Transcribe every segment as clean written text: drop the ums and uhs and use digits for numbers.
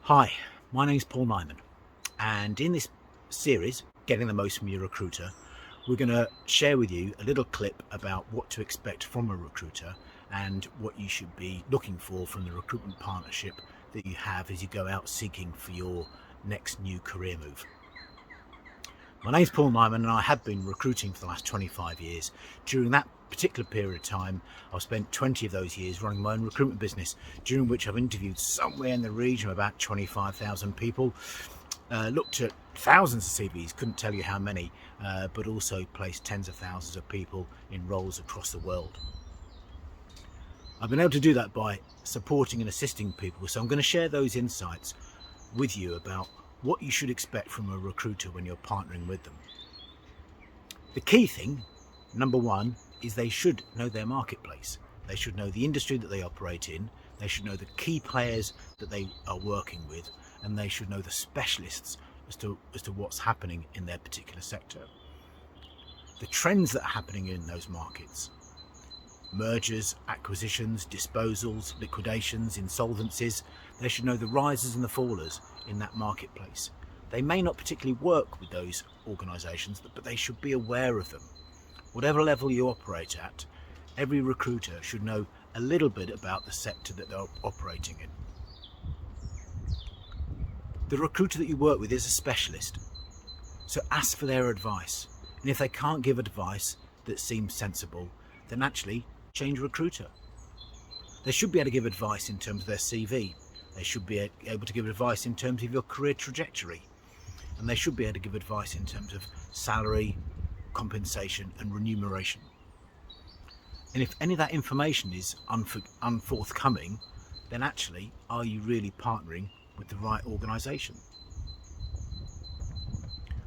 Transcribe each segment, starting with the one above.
Hi, my name's Paul Nyman, and in this series, Getting the Most from Your Recruiter, we're going to share with you a little clip about what to expect from a recruiter and what you should be looking for from the recruitment partnership that you have as you go out seeking for your next new career move. My name's Paul Nyman, and I have been recruiting for the last 25 years. During that particular period of time, I've spent 20 of those years running my own recruitment business, during which I've interviewed somewhere in the region of about 25,000 people, looked at thousands of CVs, couldn't tell you how many, but also placed tens of thousands of people in roles across the world. I've been able to do that by supporting and assisting people, so I'm going to share those insights with you about what you should expect from a recruiter when you're partnering with them. The key thing, number one, is they should know their marketplace. They should know the industry that they operate in, they should know the key players that they are working with, and they should know the specialists as to what's happening in their particular sector. The trends that are happening in those markets: mergers, acquisitions, disposals, liquidations, insolvencies. They should know the risers and the fallers in that marketplace. They may not particularly work with those organisations, but they should be aware of them. Whatever level you operate at, every recruiter should know a little bit about the sector that they're operating in. The recruiter that you work with is a specialist, so ask for their advice. And if they can't give advice that seems sensible, then actually change recruiter. They should be able to give advice in terms of their CV. They should be able to give advice in terms of your career trajectory. And they should be able to give advice in terms of salary, compensation and remuneration. And if any of that information is unforthcoming, then actually, are you really partnering with the right organisation?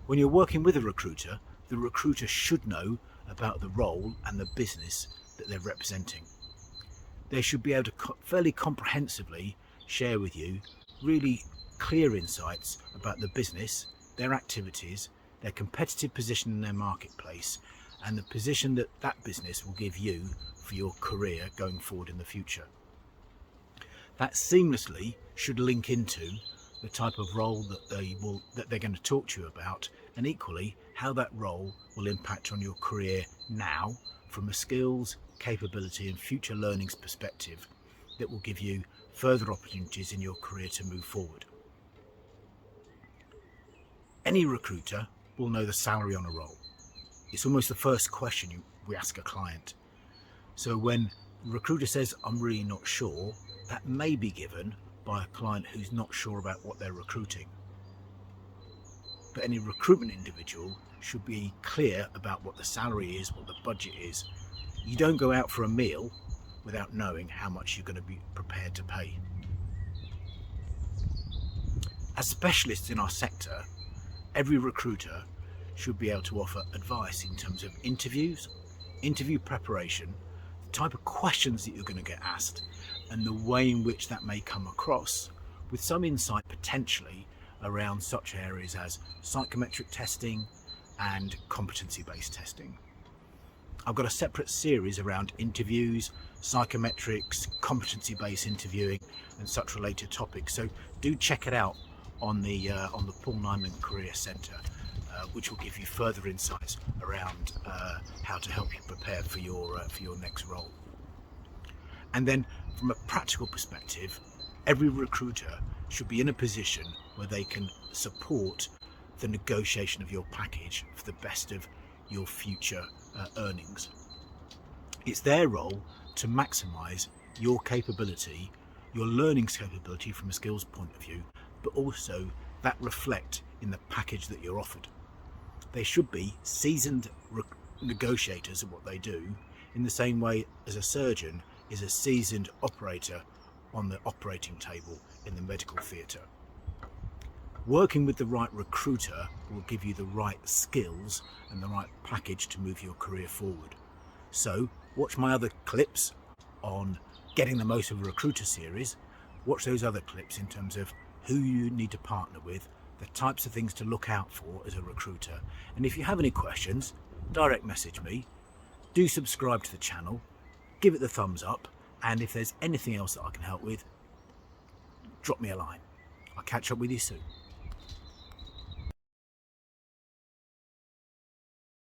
When you're working with a recruiter, the recruiter should know about the role and the business that they're representing. They should be able to fairly comprehensively share with you really clear insights about the business, their activities, their competitive position in their marketplace, and the position that that business will give you for your career going forward in the future. That seamlessly should link into the type of role that they're going to talk to you about, and equally how that role will impact on your career now from a skills, capability and future learnings perspective that will give you further opportunities in your career to move forward. Any recruiter will know the salary on a role. It's almost the first question we ask a client. So when the recruiter says, "I'm really not sure," that may be given by a client who's not sure about what they're recruiting. But any recruitment individual should be clear about what the salary is, what the budget is. You don't go out for a meal without knowing how much you're going to be prepared to pay. As specialists in our sector, every recruiter should be able to offer advice in terms of interviews, interview preparation, the type of questions that you're going to get asked, and the way in which that may come across, with some insight potentially around such areas as psychometric testing and competency-based testing. I've got a separate series around interviews, psychometrics, competency-based interviewing and such related topics, so do check it out on the Paul Nyman Career Centre, which will give you further insights around how to help you prepare for your next role. And then from a practical perspective, every recruiter should be in a position where they can support the negotiation of your package for the best of your future earnings. It's their role to maximise your capability, your learnings capability from a skills point of view, but also that reflect in the package that you're offered. They should be seasoned negotiators of what they do, in the same way as a surgeon is a seasoned operator on the operating table in the medical theatre. Working with the right recruiter will give you the right skills and the right package to move your career forward. So watch my other clips on Getting the Most of a Recruiter series. Watch those other clips in terms of who you need to partner with, the types of things to look out for as a recruiter. And if you have any questions, direct message me. Do subscribe to the channel, give it the thumbs up, and if there's anything else that I can help with, drop me a line. I'll catch up with you soon.